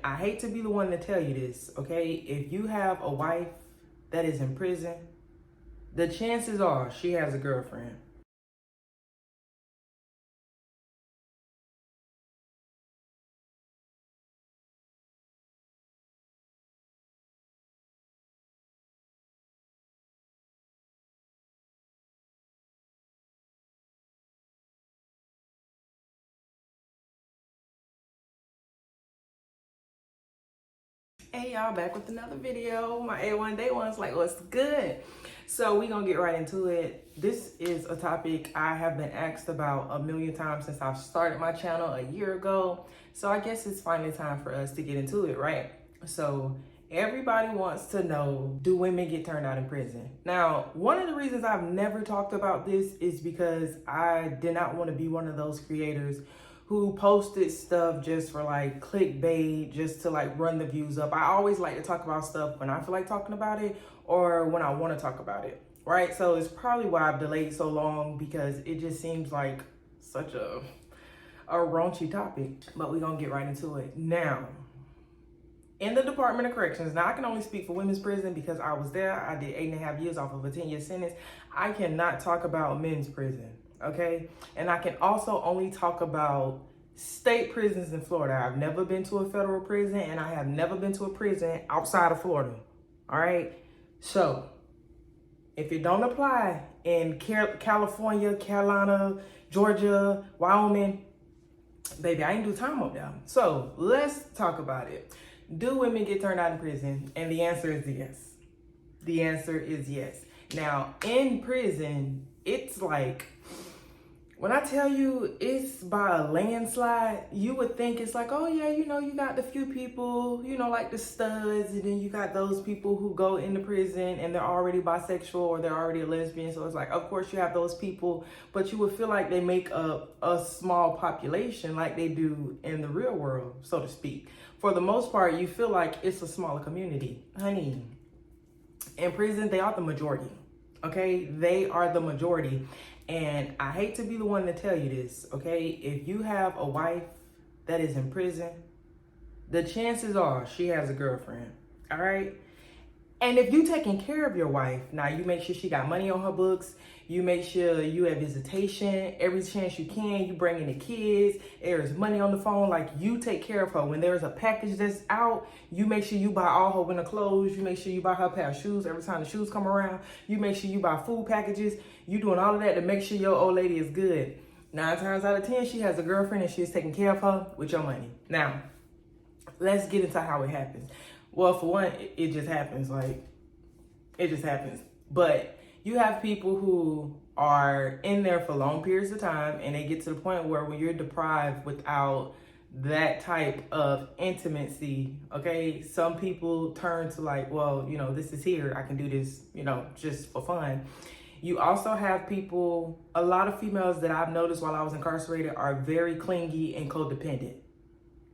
I hate to be the one to tell you this, okay? If you have a wife that is in prison, the chances are she has a girlfriend. Hey y'all, back with another video. My A1 Day One's like, what's good? So we gonna get right into it. This is a topic I have been asked about a million times since I've started my channel a year ago. So I guess it's finally time for us to get into it, right? So everybody wants to know, do women get turned out in prison? Now, one of the reasons I've never talked about this is because I did not want to be one of those creators who posted stuff just for like clickbait, just to like run the views up. I always like to talk about stuff when I feel like talking about it or when I want to talk about it, right? So it's probably why I've delayed so long, because it just seems like such a raunchy topic. But we're gonna get right into it. Now, in the Department of Corrections, now I can only speak for women's prison because I was there. I did 8.5 years off of a 10-year sentence. I cannot talk about men's prison, okay? And I can also only talk about state prisons in Florida. I've never been to a federal prison, and I have never been to a prison outside of Florida, all right? So if it don't apply in California, Carolina, Georgia, Wyoming, baby, I ain't do time up there. So let's talk about it. Do women get turned out in prison? And the answer is yes. The answer is yes. Now, in prison, it's like, when I tell you it's by a landslide, you would think it's like, oh yeah, you know, you got the few people, you know, like the studs, and then you got those people who go into prison and they're already bisexual or they're already a lesbian. So it's like, of course you have those people, but you would feel like they make up a small population like they do in the real world, so to speak. For the most part, you feel like it's a smaller community. Honey, in prison, they are the majority, okay? They are the majority. And I hate to be the one to tell you this, okay? If you have a wife that is in prison, the chances are she has a girlfriend, all right? And if you taking care of your wife, now you make sure she got money on her books, you make sure you have visitation every chance you can, you bring in the kids, there's money on the phone, like you take care of her. When there's a package that's out, you make sure you buy all her winter clothes, you make sure you buy her a pair of shoes every time the shoes come around, you make sure you buy food packages, you doing all of that to make sure your old lady is good. 9 times out of 10, she has a girlfriend and she's taking care of her with your money. Now, let's get into how it happens. Well, for one, it just happens. Like, it just happens. But you have people who are in there for long periods of time, and they get to the point where when you're deprived without that type of intimacy, okay, some people turn to like, well, you know, this is here. I can do this, you know, just for fun. You also have people, a lot of females that I've noticed while I was incarcerated are very clingy and codependent.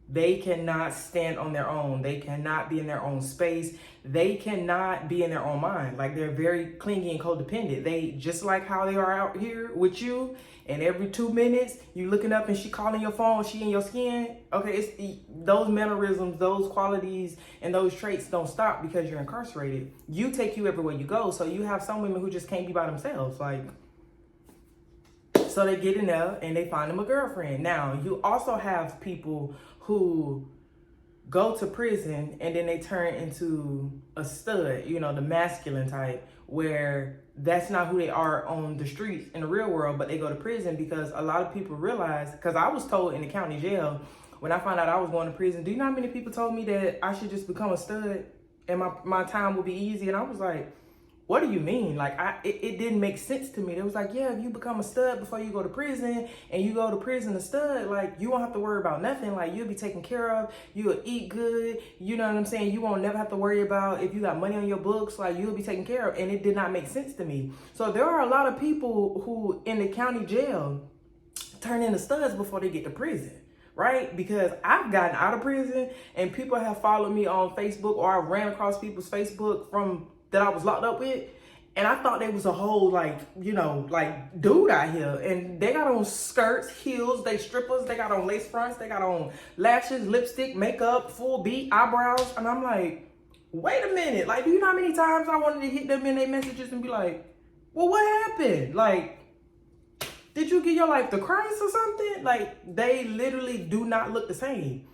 They cannot stand on their own. They cannot be in their own space. They cannot be in their own mind. Like, they're very clingy and codependent. They, just like how they are out here with you, and every 2 minutes you looking up and she calling your phone, she in your skin. Okay, it's those mannerisms, those qualities, and those traits don't stop because you're incarcerated. You take you everywhere you go. So you have some women who just can't be by themselves. Like, so they get in there and they find them a girlfriend. Now, you also have people who go to prison and then they turn into a stud, you know, the masculine type, where that's not who they are on the streets in the real world, but they go to prison because a lot of people realize, because I was told in the county jail, when I found out I was going to prison, do you know how many people told me that I should just become a stud and my time will be easy? And I was like, what do you mean? Like, it didn't make sense to me. It was like, yeah, if you become a stud before you go to prison and you go to prison a stud, like, you won't have to worry about nothing. Like, you'll be taken care of. You'll eat good. You know what I'm saying? You won't never have to worry about if you got money on your books. Like, you'll be taken care of. And it did not make sense to me. So there are a lot of people who in the county jail turn into studs before they get to prison. Right? Because I've gotten out of prison and people have followed me on Facebook, or I ran across people's Facebook from that I was locked up with, And I thought they was a whole, like, you know, like, dude out here. And they got on skirts, heels, they strippers, they got on lace fronts, they got on lashes, lipstick, makeup, full beat, eyebrows. And I'm like, wait a minute. Like, do you know how many times I wanted to hit them in their messages and be like, well, what happened? Like, did you give your life to Christ or something? Like, they literally do not look the same.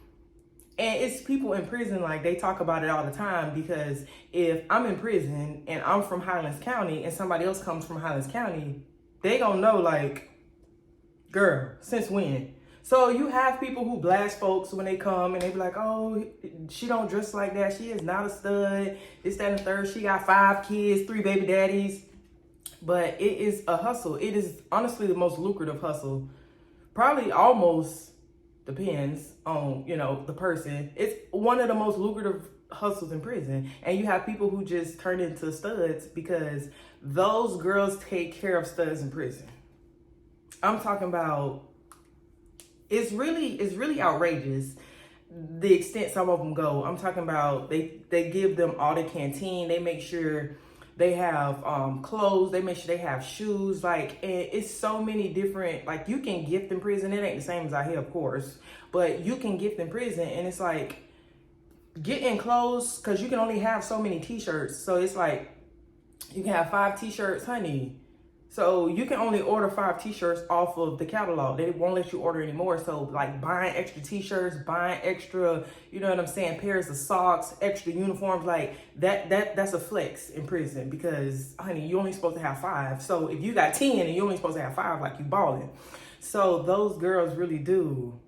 And it's people in prison, like, they talk about it all the time, because if I'm in prison and I'm from Highlands County and somebody else comes from Highlands County, they gonna know, like, girl, since when? So you have people who blast folks when they come and they be like, oh, she don't dress like that. She is not a stud. This, that, and the third. She got 5 kids, 3 baby daddies. But it is a hustle. It is honestly the most lucrative hustle. Probably almost... depends on, you know, the person. It's one of the most lucrative hustles in prison. And you have people who just turn into studs because those girls take care of studs in prison. I'm talking about, it's really outrageous the extent some of them go. I'm talking about they give them all the canteen. They make sure they have clothes. They make sure they have shoes. Like, and it's so many different, like, you can gift in prison. It ain't the same as out here, of course, but you can gift in prison. And it's like getting clothes, because you can only have so many t-shirts. So it's like you can have 5 t-shirts, honey. So you can only order 5 t-shirts off of the catalog. They won't let you order anymore. So like buying extra t-shirts, buying extra, you know what I'm saying, pairs of socks, extra uniforms, like that's a flex in prison, because honey, you only supposed to have 5. So if you got 10 and you only supposed to have 5, like, you balling. So those girls really do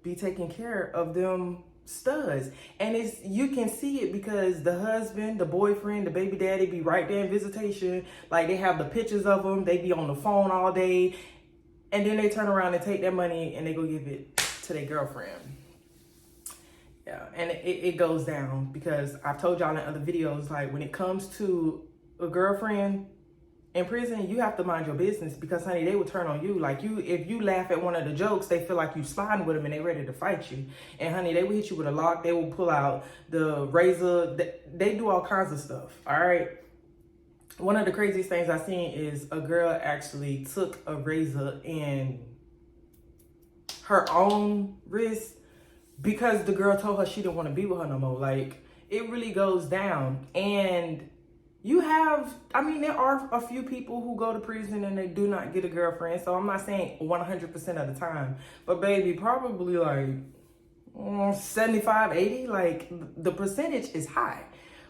be taking care of them studs. And it's, you can see it because the husband, the boyfriend, the baby daddy be right there in visitation. Like, they have the pictures of them. They be on the phone all day. And then they turn around and take their money and they go give it to their girlfriend. Yeah, and it goes down, because I've told y'all in other videos, like, when it comes to a girlfriend in prison, you have to mind your business, because honey, they will turn on you. Like, if you laugh at one of the jokes, they feel like you sliding with them and they ready to fight you. And honey, they will hit you with a lock. They will pull out the razor. They do all kinds of stuff. All right. One of the craziest things I've seen is a girl actually took a razor in her own wrist because the girl told her she didn't want to be with her no more. Like, it really goes down. And you have, I mean, there are a few people who go to prison and they do not get a girlfriend. So I'm not saying 100% of the time, but baby, probably like 75, 80, like the percentage is high.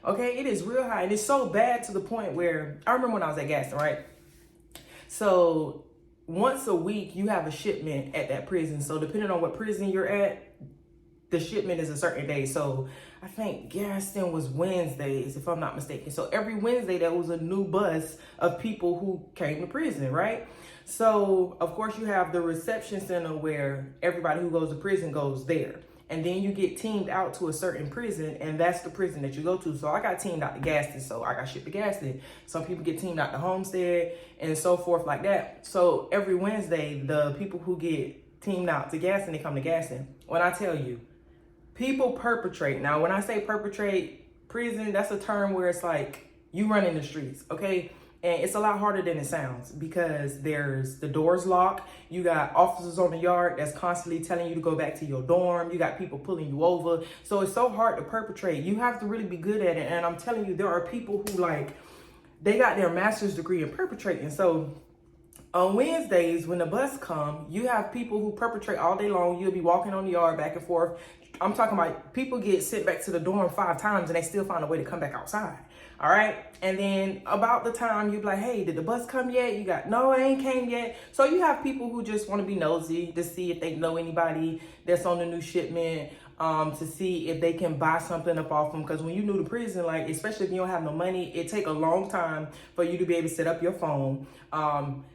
Okay, it is real high. And it's so bad to the point where, I remember when I was at Gaston, right? So once a week you have a shipment at that prison. So depending on what prison you're at, the shipment is a certain day. So I think Gaston was Wednesdays, if I'm not mistaken. So every Wednesday there was a new bus of people who came to prison, right? So of course you have the reception center where everybody who goes to prison goes there. And then you get teamed out to a certain prison, and that's the prison that you go to. So I got teamed out to Gaston, so I got shipped to Gaston. Some people get teamed out to Homestead and so forth like that. So every Wednesday, the people who get teamed out to Gaston, they come to Gaston. When I tell you, people perpetrate. Now, when I say perpetrate prison, that's a term where it's like you run in the streets, okay? And it's a lot harder than it sounds, because there's the doors locked. You got officers on the yard that's constantly telling you to go back to your dorm. You got people pulling you over. So it's so hard to perpetrate. You have to really be good at it. And I'm telling you, there are people who, like, they got their master's degree in perpetrating. So on Wednesdays, when the bus come, you have people who perpetrate all day long. You'll be walking on the yard back and forth. I'm talking about people get sent back to the dorm 5 times and they still find a way to come back outside. All right. And then about the time you be like, hey, did the bus come yet? You got, no, it ain't came yet. So you have people who just want to be nosy to see if they know anybody that's on the new shipment, to see if they can buy something up off them. Because when you new to prison, like, especially if you don't have no money, it take a long time for you to be able to set up your phone.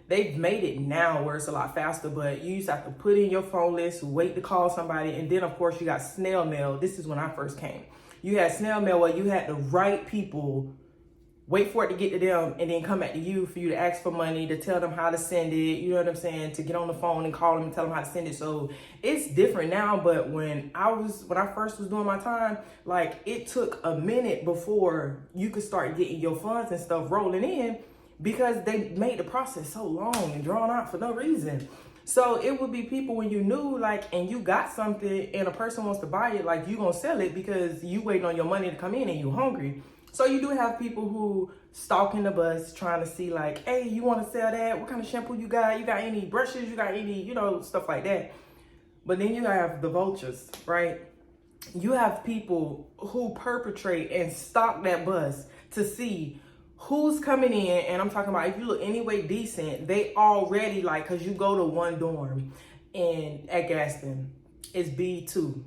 They've made it now where it's a lot faster, but you used to have to put in your phone list, wait to call somebody. And then of course you got snail mail. This is when I first came. You had snail mail where you had to write people wait for it to get to them, and then come back to you for you to ask for money, to tell them how to send it, you know what I'm saying, to get on the phone and call them and tell them how to send it. So it's different now, but when I first was doing my time, like, it took a minute before you could start getting your funds and stuff rolling in, because they made the process so long and drawn out for no reason. So it would be people when you knew, like, and you got something and a person wants to buy it, like, you gonna sell it because you waiting on your money to come in and you hungry. So you do have people who stalking the bus trying to see, like, hey, you want to sell that? What kind of shampoo you got? You got any brushes? You got any, you know, stuff like that. But then you have the vultures, right? You have people who perpetrate and stalk that bus to see who's coming in. And I'm talking about, if you look anyway decent, they already, like, because you go to one dorm at Gaston, it's B2.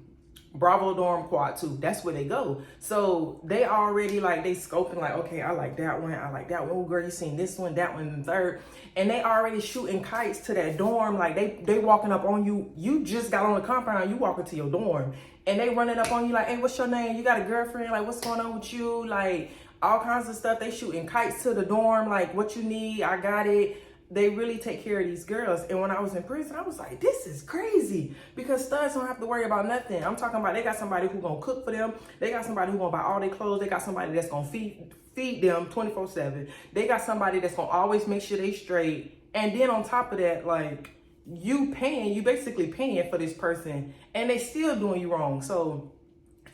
Bravo dorm quad 2, that's where they go. So they already, like, they scoping, like, okay, I like that one, I like that one. Oh, girl, you seen this one, that one, and third. And they already shooting kites to that dorm. Like, they walking up on you. You just got on the compound, you walking to your dorm, and they running up on you like, hey, what's your name? You got a girlfriend? Like, what's going on with you? Like, all kinds of stuff. They shooting kites to the dorm, like, what you need, I got it. They really take care of these girls. And when I was in prison, I was like, this is crazy, because studs don't have to worry about nothing. I'm talking about, they got somebody who gonna cook for them. They got somebody who gonna buy all their clothes. They got somebody that's gonna feed them 24/7. They got somebody that's gonna always make sure they straight. And then on top of that, like, you basically paying for this person, and they still doing you wrong. So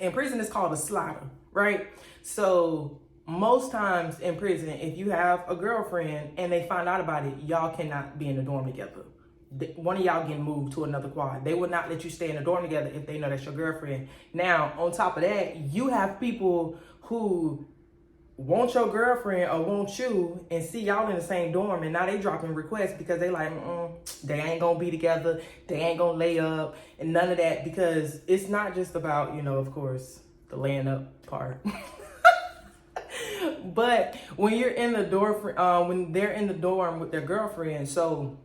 in prison, it's called a slaughter, right? So most times in prison, if you have a girlfriend and they find out about it, y'all cannot be in the dorm together. One of y'all getting moved to another quad. They will not let you stay in the dorm together if they know that's your girlfriend. Now, on top of that, you have people who want your girlfriend or want you and see y'all in the same dorm, and now they dropping requests because they like, they ain't gonna be together, they ain't gonna lay up, and none of that, because it's not just about, you know, of course, the laying up part. But when you're in the dorm, when they're in the dorm with their girlfriend, so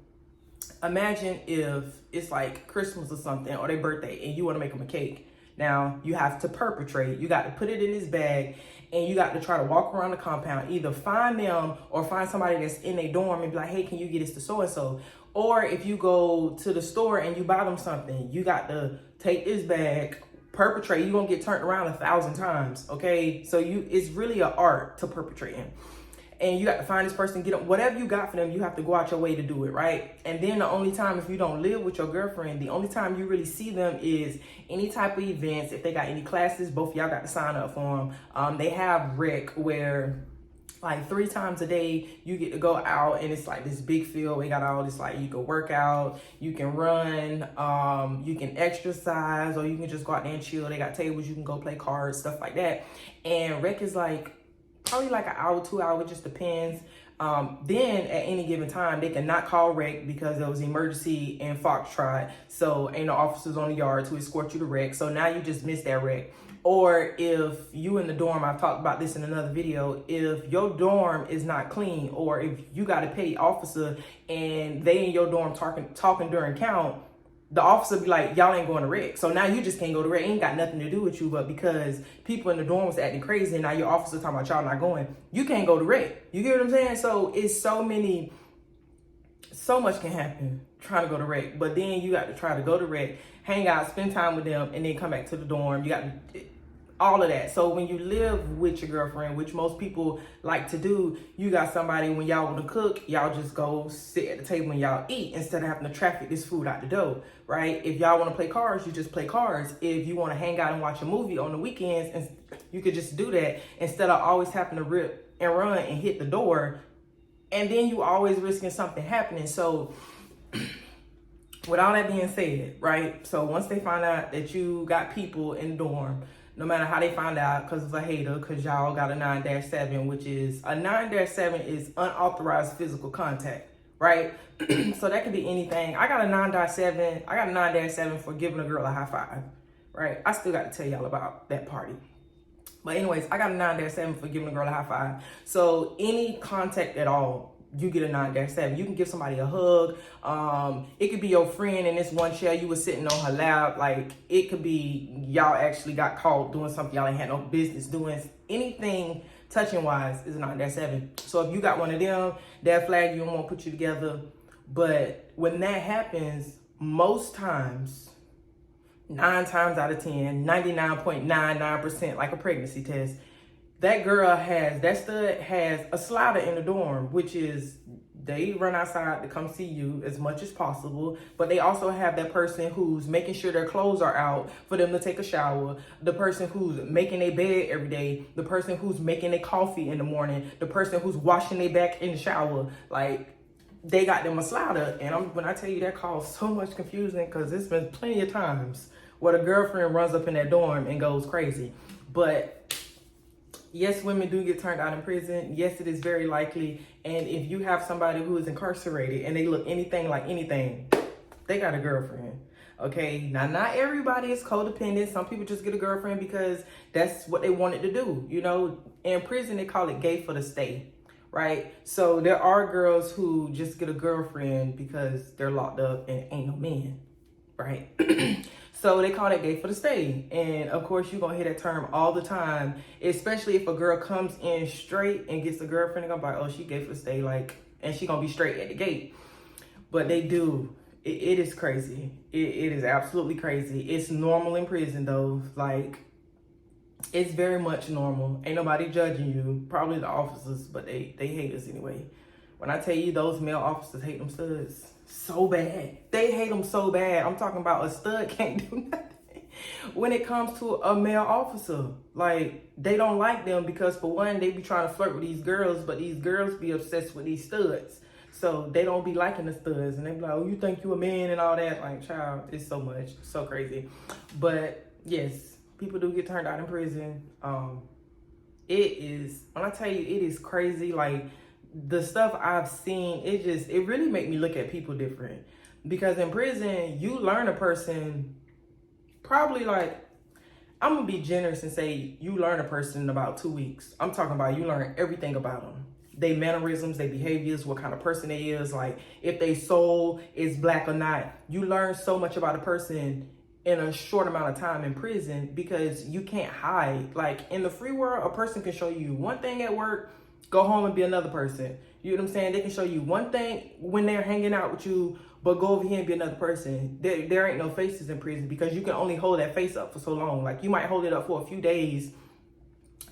imagine if it's like Christmas or something, or their birthday, and you want to make them a cake. Now you have to perpetrate. You got to put it in this bag, and you got to try to walk around the compound, either find them or find somebody that's in a dorm and be like, hey, can you get this to so-and-so? Or if you go to the store and you buy them something, you got to take this bag, perpetrate. You're gonna get turned around 1,000 times, okay? So it's really an art to perpetrating. And you got to find this person, get them, whatever you got for them, you have to go out your way to do it, right? And then the only time, if you don't live with your girlfriend, the only time you really see them is any type of events. If they got any classes, both of y'all got to sign up for them. They have rec where, like, 3 times a day you get to go out, and it's like this big field. We got all this, like, you can work out, you can run, you can exercise, or you can just go out there and chill. They got tables, you can go play cards, stuff like that. And rec is like probably like an hour, 2 hours, it just depends. Then at any given time, they cannot call rec because there was emergency in Foxtrot, so ain't no officers on the yard to escort you to rec. So now you just missed that rec. Or if you in the dorm, I've talked about this in another video, if your dorm is not clean, or if you got a petty officer and they in your dorm talking during count, the officer be like, y'all ain't going to rec. So now you just can't go to rec. It ain't got nothing to do with you, but because people in the dorm was acting crazy, and now your officer talking about y'all not going, you can't go to rec. You get what I'm saying? So it's so much can happen trying to go to rec. But then you got to try to go to rec, hang out, spend time with them, and then come back to the dorm. You got all of that. So when you live with your girlfriend, which most people like to do, you got somebody, when y'all want to cook, y'all just go sit at the table and y'all eat instead of having to traffic this food out the door, right? If y'all want to play cards, you just play cards. If you want to hang out and watch a movie on the weekends, and you could just do that instead of always having to rip and run and hit the door, and then you always risking something happening. So with all that being said, right? So once they find out that you got people in the dorm, no matter how they find out, because it's a hater, because y'all got a 9-7, which is, a 9-7 is unauthorized physical contact, right? So that could be anything. I got a 9-7. I got a 9-7 for giving a girl a high five, right? I still got to tell y'all about that party. But anyways, I got a 9-7 for giving a girl a high five. So any contact at all, you get a 9-7. You can give somebody a hug. It could be your friend in this one chair, you were sitting on her lap. Like, it could be y'all actually got caught doing something y'all ain't had no business doing. Anything touching wise is not that 7. So if you got one of them, that flag you don't want to put you together. But when that happens, most times, 9 times out of 10, 99.99%, like a pregnancy test, that stud has a slider in the dorm, which is they run outside to come see you as much as possible, but they also have that person who's making sure their clothes are out for them to take a shower, the person who's making their bed every day, the person who's making their coffee in the morning, the person who's washing their back in the shower. Like, they got them a slider. And when I tell you, that caused so much confusion, because it's been plenty of times where the girlfriend runs up in that dorm and goes crazy. But yes, women do get turned out in prison. Yes, it is very likely. And if you have somebody who is incarcerated and they look anything like anything, they got a girlfriend. Okay, now not everybody is codependent. Some people just get a girlfriend because that's what they wanted to do. You know, in prison, they call it gay for the stay, right? So there are girls who just get a girlfriend because they're locked up and ain't no men, right? So they call that gay for the stay. And of course, you're going to hear that term all the time, especially if a girl comes in straight and gets a girlfriend. They're going to be like, oh, she gay for the stay, like, and she going to be straight at the gate. But they do. It is crazy. It is absolutely crazy. It's normal in prison, though. Like, it's very much normal. Ain't nobody judging you. Probably the officers, but they hate us anyway. When I tell you those male officers hate them studs so bad. They hate them so bad. I'm talking about a stud can't do nothing when it comes to a male officer. Like, they don't like them because, for one, they be trying to flirt with these girls, but these girls be obsessed with these studs. So they don't be liking the studs. And they be like, oh, you think you a man and all that? Like, child, it's so much. So crazy. But yes, people do get turned out in prison. It is, when I tell you, it is crazy. Like, the stuff I've seen, it really make me look at people different. Because in prison, you learn a person probably, like, I'm gonna be generous and say you learn a person in about 2 weeks. I'm talking about you learn everything about them. They mannerisms, their behaviors, what kind of person they is, like if they soul is black or not. You learn so much about a person in a short amount of time in prison because you can't hide. Like, in the free world, a person can show you one thing at work, go home and be another person. You know what I'm saying? They can show you one thing when they're hanging out with you, but go over here and be another person. There ain't no faces in prison because you can only hold that face up for so long. Like, you might hold it up for a few days,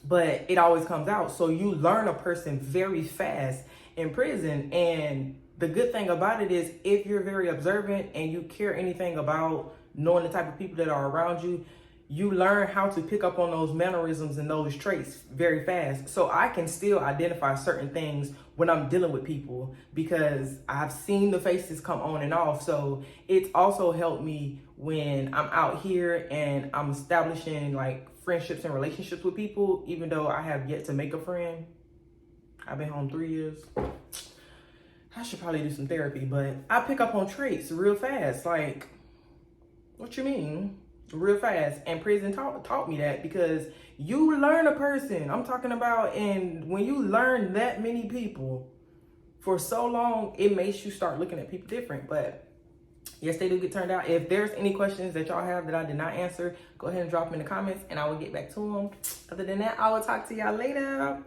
but it always comes out. So you learn a person very fast in prison. And the good thing about it is, if you're very observant and you care anything about knowing the type of people that are around you, you learn how to pick up on those mannerisms and those traits very fast. So I can still identify certain things when I'm dealing with people because I've seen the faces come on and off. So it's also helped me when I'm out here and I'm establishing like friendships and relationships with people, even though I have yet to make a friend. I've been home 3 years. I should probably do some therapy, but I pick up on traits real fast. Like, what you mean? Real fast. And prison taught me that because you learn a person. I'm talking about, and when you learn that many people for so long, it makes you start looking at people different. But yes, they do get turned out. If there's any questions that y'all have that I did not answer, go ahead and drop them in the comments and I will get back to them. Other than that, I will talk to y'all later.